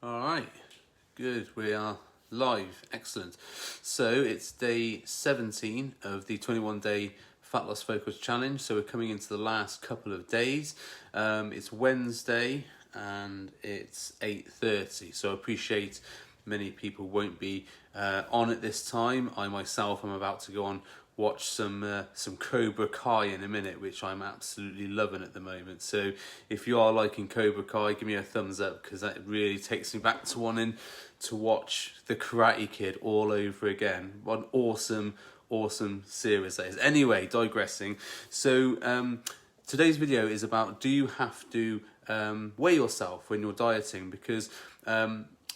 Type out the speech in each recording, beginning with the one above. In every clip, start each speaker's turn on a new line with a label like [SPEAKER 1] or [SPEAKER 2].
[SPEAKER 1] All right, good. We are live. Excellent. So it's day 17 of the 21-day Fat Loss Focus Challenge. So we're coming into the last couple of days. It's Wednesday and it's 8:30. So I appreciate many people won't be on at this time. I myself am about to go on watch some Cobra Kai in a minute, which I'm absolutely loving at the moment. So if you are liking Cobra Kai, give me a thumbs up, because that really takes me back to wanting to watch The Karate Kid all over again. What an awesome series that is. Anyway, digressing. So today's video is about, do you have to weigh yourself when you're dieting? Because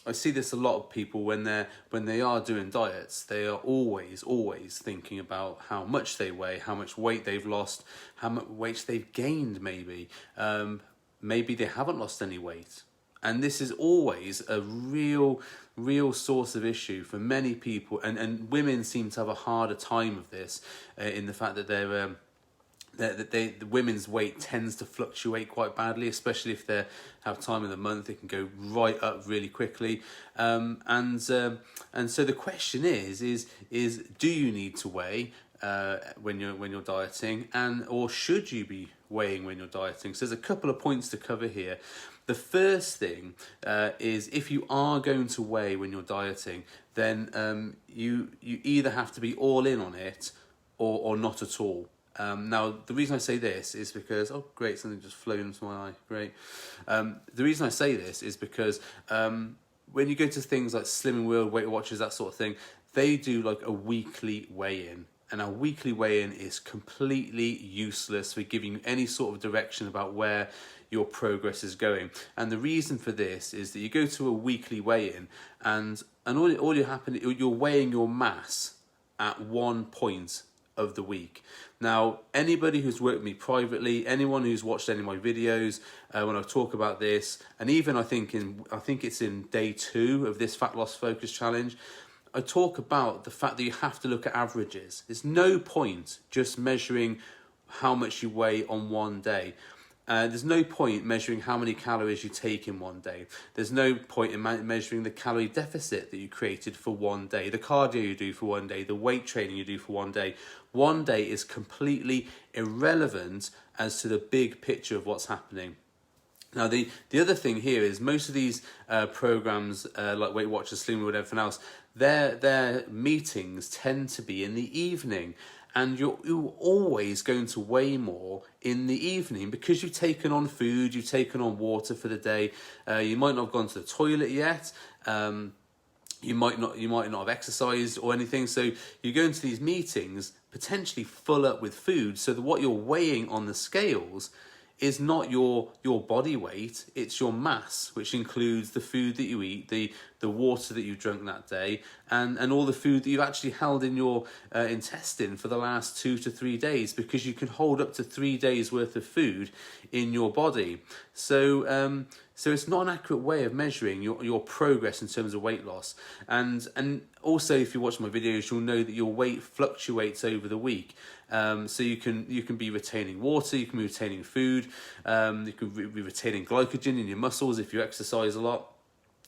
[SPEAKER 1] I see this a lot of people when they are doing diets. They are always thinking about how much they weigh, how much weight they've lost, how much weight they've gained. Maybe they haven't lost any weight, and this is always a real source of issue for many people. And women seem to have a harder time of this, in the fact that the women's weight tends to fluctuate quite badly, especially if they have time of the month. It can go right up really quickly, and so the question is do you need to weigh when you're dieting, or should you be weighing when you're dieting? So there's a couple of points to cover here. The first thing is, if you are going to weigh when you're dieting, then you either have to be all in on it or not at all. Now, the reason I say this is because, oh great, something just flew into my eye, great. The reason I say this is because when you go to things like Slimming World, Weight Watchers, that sort of thing, they do like a weekly weigh-in. And our weekly weigh-in is completely useless for giving you any sort of direction about where your progress is going. And the reason for this is that you go to a weekly weigh-in, and you're weighing your mass at one point of the week. Now, anybody who's worked with me privately, anyone who's watched any of my videos, when I talk about this, and even I think it's in day 2 of this Fat Loss Focus Challenge, I talk about the fact that you have to look at averages. There's no point just measuring how much you weigh on one day. There's no point measuring how many calories you take in one day. There's no point in measuring the calorie deficit that you created for one day, the cardio you do for one day, the weight training you do for one day. One day is completely irrelevant as to the big picture of what's happening. Now, the other thing here is, most of these programs, like Weight Watchers, Slimming World, everything else, their meetings tend to be in the evening. And you're always going to weigh more in the evening, because you've taken on food, you've taken on water for the day. You might not have gone to the toilet yet. You might not have exercised or anything. So you go into these meetings potentially full up with food, so that what you're weighing on the scales is not your body weight, it's your mass, which includes the food that you eat, the water that you've drunk that day, and all the food that you've actually held in your intestine for the last 2 to 3 days, because you can hold up to 3 days worth of food in your body. So it's not an accurate way of measuring your progress in terms of weight loss. And also, if you watch my videos, you'll know that your weight fluctuates over the week. So you can be retaining water, you can be retaining food, you can be retaining glycogen in your muscles if you exercise a lot.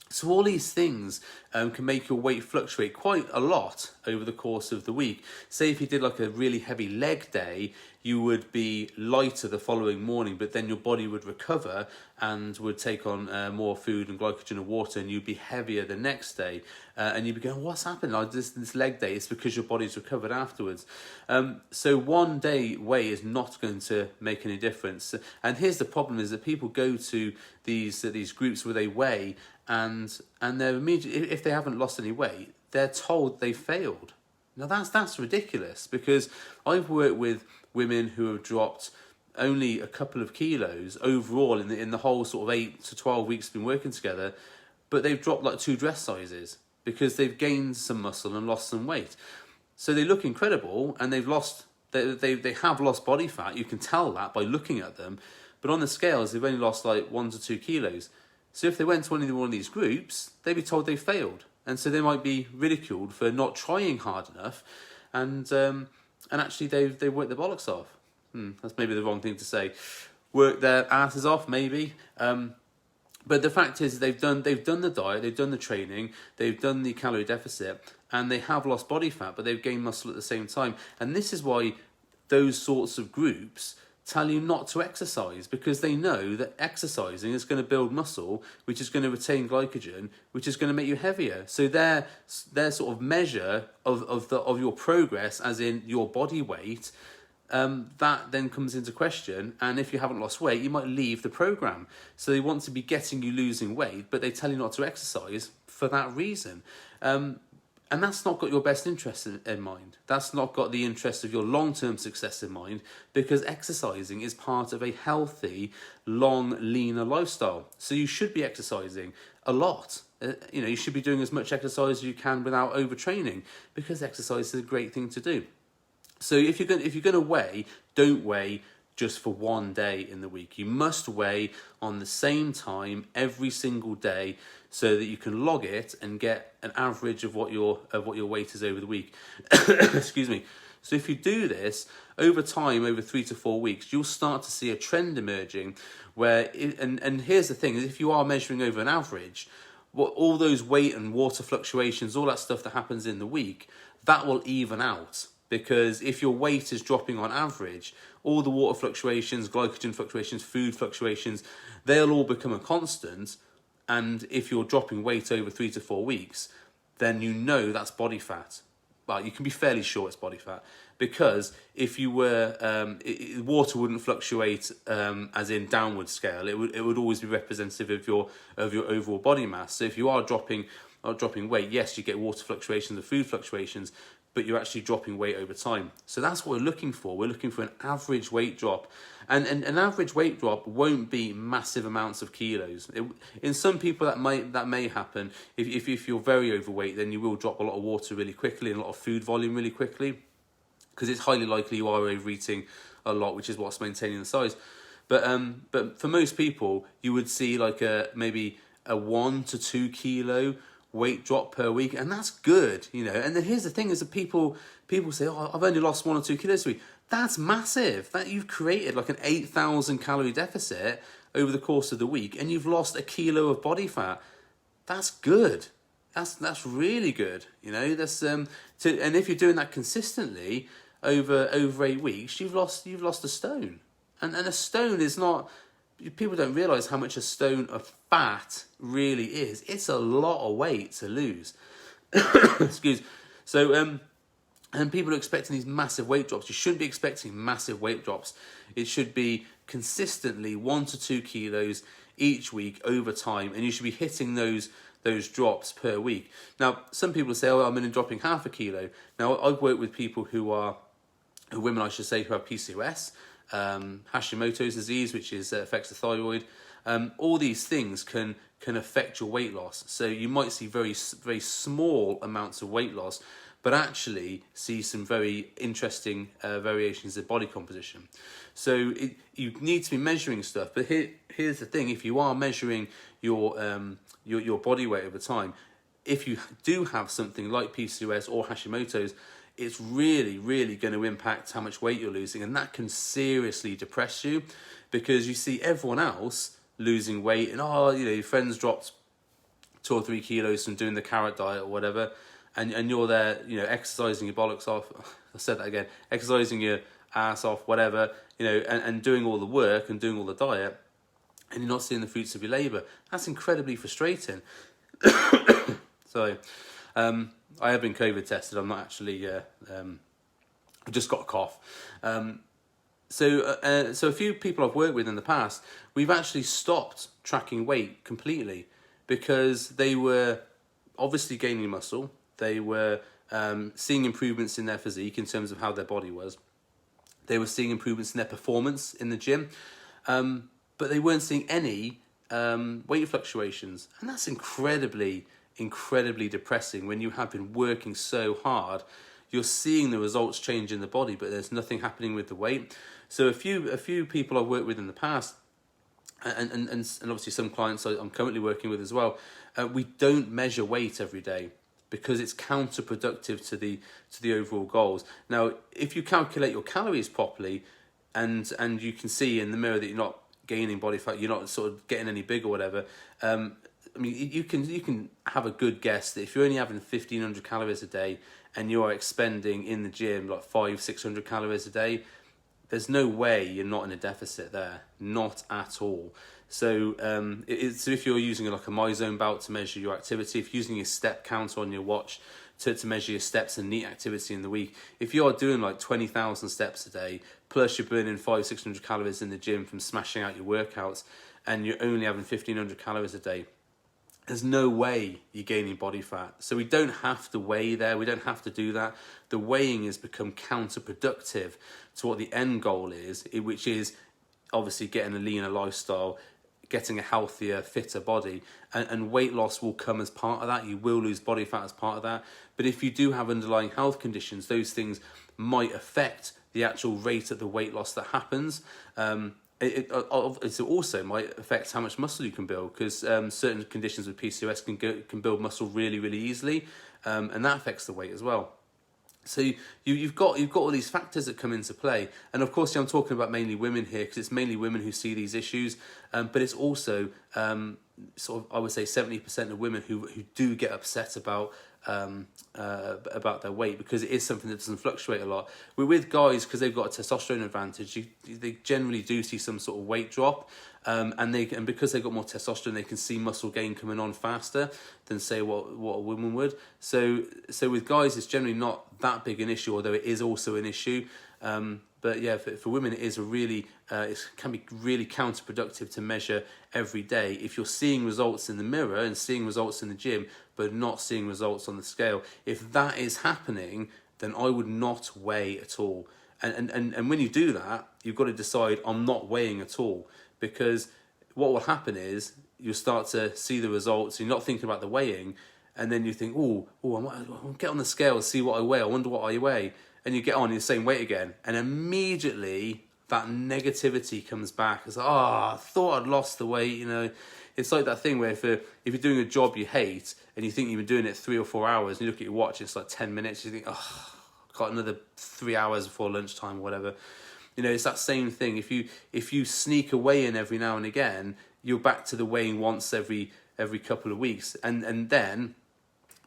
[SPEAKER 1] So all these things can make your weight fluctuate quite a lot over the course of the week. Say if you did like a really heavy leg day, you would be lighter the following morning, but then your body would recover and would take on more food and glycogen and water, and you'd be heavier the next day. And you'd be going, what's happened? Like this leg day, it's because your body's recovered afterwards. So one day weigh is not going to make any difference. And here's the problem, is that people go to these groups where they weigh, and they're immediately, if they haven't lost any weight, they're told they failed. Now that's ridiculous, because I've worked with women who have dropped only a couple of kilos overall in the whole sort of 8 to 12 weeks been working together, but they've dropped like 2 dress sizes because they've gained some muscle and lost some weight. So they look incredible, and they have lost body fat. You can tell that by looking at them, but on the scales they've only lost like 1 to 2 kilos. So if they went to one of these groups, they'd be told they failed, and so they might be ridiculed for not trying hard enough, and actually they worked their bollocks off. That's maybe the wrong thing to say. Work their asses off, maybe. But the fact is, they've done the diet, they've done the training, they've done the calorie deficit, and they have lost body fat, but they've gained muscle at the same time. And this is why those sorts of groups tell you not to exercise, because they know that exercising is going to build muscle, which is going to retain glycogen, which is going to make you heavier. So their sort of measure of your progress, as in your body weight, that then comes into question. And if you haven't lost weight, you might leave the program. So they want to be getting you losing weight, but they tell you not to exercise for that reason. And that's not got your best interest in mind. That's not got the interest of your long-term success in mind, because exercising is part of a healthy, long, leaner lifestyle. So you should be exercising a lot. You should be doing as much exercise as you can without overtraining, because exercise is a great thing to do. So if you're going to weigh, don't weigh just for one day in the week. You must weigh on the same time every single day, so that you can log it and get an average of what your weight is over the week. Excuse me. So if you do this over time, over 3 to 4 weeks, you'll start to see a trend emerging where, and here's the thing, is if you are measuring over an average, all those weight and water fluctuations, all that stuff that happens in the week, that will even out. Because if your weight is dropping on average, all the water fluctuations, glycogen fluctuations, food fluctuations, they'll all become a constant. And if you're dropping weight over 3 to 4 weeks, then you know that's body fat. Well, you can be fairly sure it's body fat, because if you were, water wouldn't fluctuate as in downward scale. It would always be representative of your overall body mass. So if you are dropping weight, yes, you get water fluctuations, the food fluctuations, but you're actually dropping weight over time. So that's what we're looking for. We're looking for an average weight drop. And an average weight drop won't be massive amounts of kilos. In some people that may happen. If you're very overweight, then you will drop a lot of water really quickly and a lot of food volume really quickly, because it's highly likely you are overeating a lot, which is what's maintaining the size. But for most people, you would see like maybe a 1 to 2 kilo weight drop per week, and that's good, And then here's the thing: is that people say, "Oh, I've only lost 1 or 2 kilos a week." That's massive. That you've created like an 8,000 calorie deficit over the course of the week, and you've lost a kilo of body fat. That's good. That's really good. That's and if you're doing that consistently over 8 weeks, you've lost a stone, and a stone is not. People don't realise how much a stone of fat really is. It's a lot of weight to lose. Excuse. So, and people are expecting these massive weight drops. You shouldn't be expecting massive weight drops. It should be consistently 1 to 2 kilos each week over time, and you should be hitting those drops per week. Now, some people say, "Oh, I'm only dropping half a kilo." Now, I've worked with people women, I should say, who have PCOS. Hashimoto's disease, which affects the thyroid. All these things can affect your weight loss. So you might see very, very small amounts of weight loss, but actually see some very interesting variations in body composition. So you need to be measuring stuff. But here's the thing: if you are measuring your body weight over time, if you do have something like PCOS or Hashimoto's, it's really, really going to impact how much weight you're losing, and that can seriously depress you, because you see everyone else losing weight, and your friends dropped 2 or 3 kilos from doing the carrot diet or whatever, and you're there, exercising your bollocks off. I said that again, exercising your ass off, whatever, and doing all the work and doing all the diet, and you're not seeing the fruits of your labour. That's incredibly frustrating. So, I have been COVID tested. I'm not actually. I've just got a cough. So a few people I've worked with in the past, we've actually stopped tracking weight completely, because they were obviously gaining muscle. They were seeing improvements in their physique in terms of how their body was. They were seeing improvements in their performance in the gym, but they weren't seeing any weight fluctuations, and that's incredibly depressing. When you have been working so hard, you're seeing the results change in the body, but there's nothing happening with the weight. So a few people I've worked with in the past, and obviously some clients I'm currently working with as well, we don't measure weight every day, because it's counterproductive to the overall goals. Now, if you calculate your calories properly, and you can see in the mirror that you're not gaining body fat, you're not sort of getting any big or whatever. I mean, you can have a good guess that if you're only having 1,500 calories a day and you are expending in the gym like 500-600 calories a day, there's no way you're not in a deficit there, not at all. So, so if you're using like a MyZone belt to measure your activity, if you're using a step counter on your watch to measure your steps and neat activity in the week, if you are doing like 20,000 steps a day, plus you're burning 500-600 calories in the gym from smashing out your workouts, and you're only having 1,500 calories a day, there's no way you're gaining body fat. So we don't have to weigh there. We don't have to do that. The weighing has become counterproductive to what the end goal is, which is obviously getting a leaner lifestyle, getting a healthier, fitter body, and weight loss will come as part of that. You will lose body fat as part of that. But if you do have underlying health conditions, those things might affect the actual rate of the weight loss that happens. It also might affect how much muscle you can build, because certain conditions with PCOS can build muscle really, really easily, and that affects the weight as well. So you've got all these factors that come into play, and of course I'm talking about mainly women here, because it's mainly women who see these issues, but it's also sort of, I would say 70% of women who do get upset about their weight, because it is something that doesn't fluctuate a lot. With guys, because they've got a testosterone advantage, they generally do see some sort of weight drop, and because they've got more testosterone, they can see muscle gain coming on faster than say what a woman would. So with guys, it's generally not that big an issue, although it is also an issue. But yeah, for women, it is it can be really counterproductive to measure every day if you're seeing results in the mirror and seeing results in the gym, but not seeing results on the scale. If that is happening, then I would not weigh at all. And when you do that, you've got to decide, I'm not weighing at all, because what will happen is you'll start to see the results. You're not thinking about the weighing, and then you think, I'll get on the scale and see what I weigh. I wonder what I weigh. And you get on the same weight again, and immediately that negativity comes back. It's like, I thought I'd lost the weight, you know. It's like that thing where if you're doing a job you hate and you think you've been doing it 3 or 4 hours, and you look at your watch, it's like 10 minutes, you think, I've got another 3 hours before lunchtime or whatever. You know, it's that same thing. If you sneak a weigh in every now and again, you're back to the weighing once every couple of weeks, and then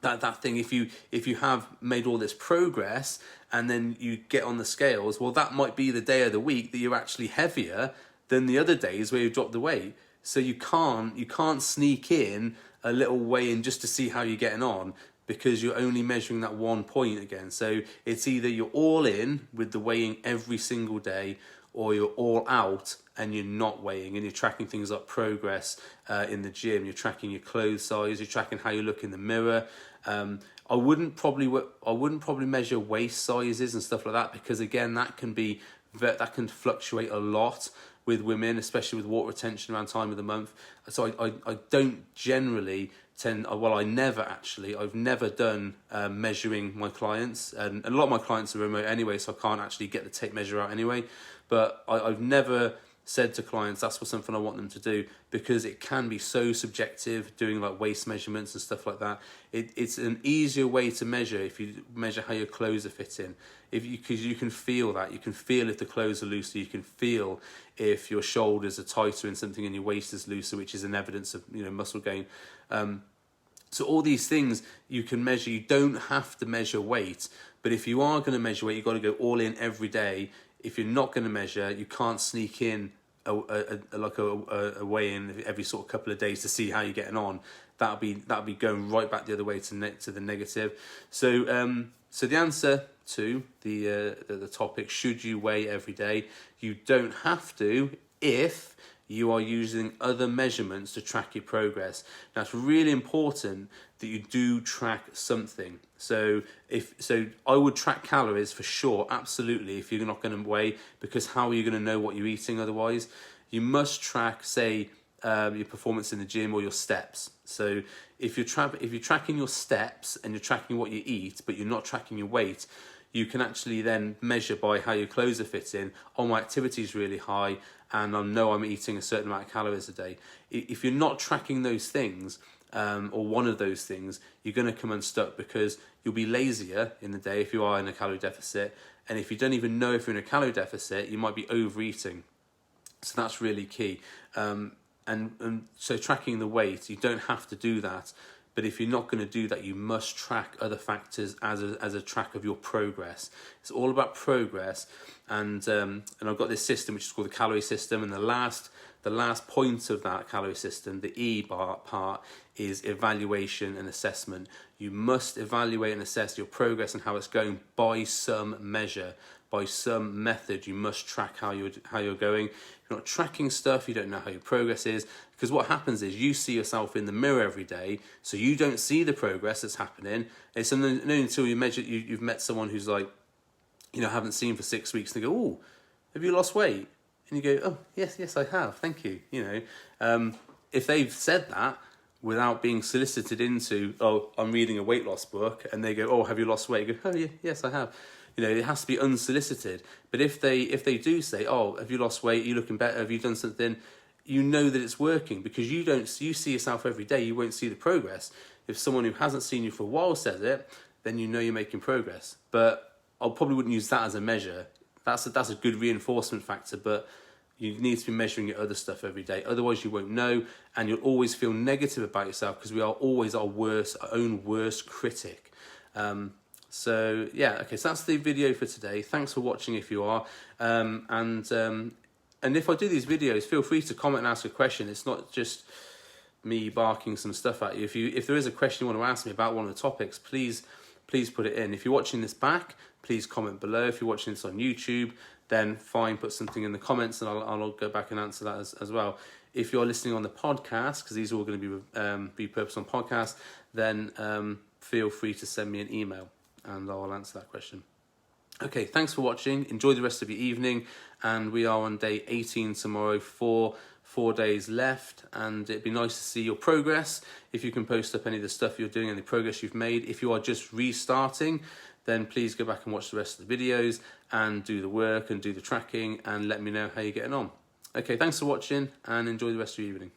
[SPEAKER 1] that thing, if you have made all this progress and then you get on the scales, well, that might be the day of the week that you're actually heavier than the other days where you dropped the weight. So you can't sneak in a little weigh in just to see how you're getting on, because you're only measuring that one point again. So it's either you're all in with the weighing every single day, or you're all out and you're not weighing, and you're tracking things like progress in the gym. You're tracking your clothes size. You're tracking how you look in the mirror. I wouldn't probably measure waist sizes and stuff like that, because again, that can fluctuate a lot with women, especially with water retention around time of the month. So I don't generally I've never done measuring my clients, and a lot of my clients are remote anyway, so I can't actually get the tape measure out anyway. But I've never said to clients that's something I want them to do, because it can be so subjective doing like waist measurements and stuff like that. It's an easier way to measure if you measure how your clothes are fitting, because you can feel that. You can feel if the clothes are looser. You can feel if your shoulders are tighter and something, and your waist is looser, which is an evidence of muscle gain. So all these things you can measure. You don't have to measure weight, but if you are going to measure weight, you've got to go all in every day. If you're not going to measure, you can't sneak in a weigh-in every sort of couple of days to see how you're getting on. That'll be going right back the other way to the negative. So the answer to the topic, should you weigh every day? You don't have to if you are using other measurements to track your progress. Now, it's really important that you do track something. So I would track calories for sure, absolutely, if you're not going to weigh, because how are you going to know what you're eating otherwise? You must track, say, your performance in the gym or your steps. So if you're tracking your steps and you're tracking what you eat, but you're not tracking your weight, you can actually then measure by how your clothes are fitting. Oh, my activity is really high, and I know I'm eating a certain amount of calories a day. If you're not tracking those things, or one of those things, you're going to come unstuck, because you'll be lazier in the day if you are in a calorie deficit. And if you don't even know if you're in a calorie deficit, you might be overeating. So that's really key. And so tracking the weight, you don't have to do that. But if you're not going to do that, you must track other factors as a track of your progress. It's all about progress. And I've got this system which is called the calorie system. And the last point of that calorie system, the E part, is evaluation and assessment. You must evaluate and assess your progress and how it's going by some measure, by some method. You must track how you're going. If you're not tracking stuff, you don't know how your progress is. Because what happens is you see yourself in the mirror every day, so you don't see the progress that's happening. It's only until you've met someone who's like, haven't seen for 6 weeks, and they go, "Oh, have you lost weight?" And you go, "Oh, yes, I have. Thank you." If they've said that without being solicited into, "Oh, I'm reading a weight loss book," and they go, "Oh, have you lost weight?" You go, "Oh, yeah, yes, I have." It has to be unsolicited. But if they do say, "Oh, have you lost weight? Are you looking better? Have you done something?" You know that it's working, because you see yourself every day. You won't see the progress. If someone who hasn't seen you for a while says it, then you know you're making progress. But I probably wouldn't use that as a measure. That's a good reinforcement factor, but you need to be measuring your other stuff every day. Otherwise, you won't know, and you'll always feel negative about yourself, because we are always our own worst critic. So that's the video for today. Thanks for watching if you are. And if I do these videos, feel free to comment and ask a question. It's not just me barking some stuff at you. If there is a question you want to ask me about one of the topics, please put it in. If you're watching this back, please comment below. If you're watching this on YouTube, then fine, put something in the comments, and I'll go back and answer that as well. If you're listening on the podcast, because these are all going to be repurposed on podcast, then feel free to send me an email, and I'll answer that question. Okay, thanks for watching. Enjoy the rest of your evening, and we are on day 18 tomorrow. 4 days left, and it'd be nice to see your progress. If you can post up any of the stuff you're doing and the progress you've made. If you are just restarting, then please go back and watch the rest of the videos and do the work and do the tracking, and let me know how you're getting on. Okay, thanks for watching, and enjoy the rest of your evening.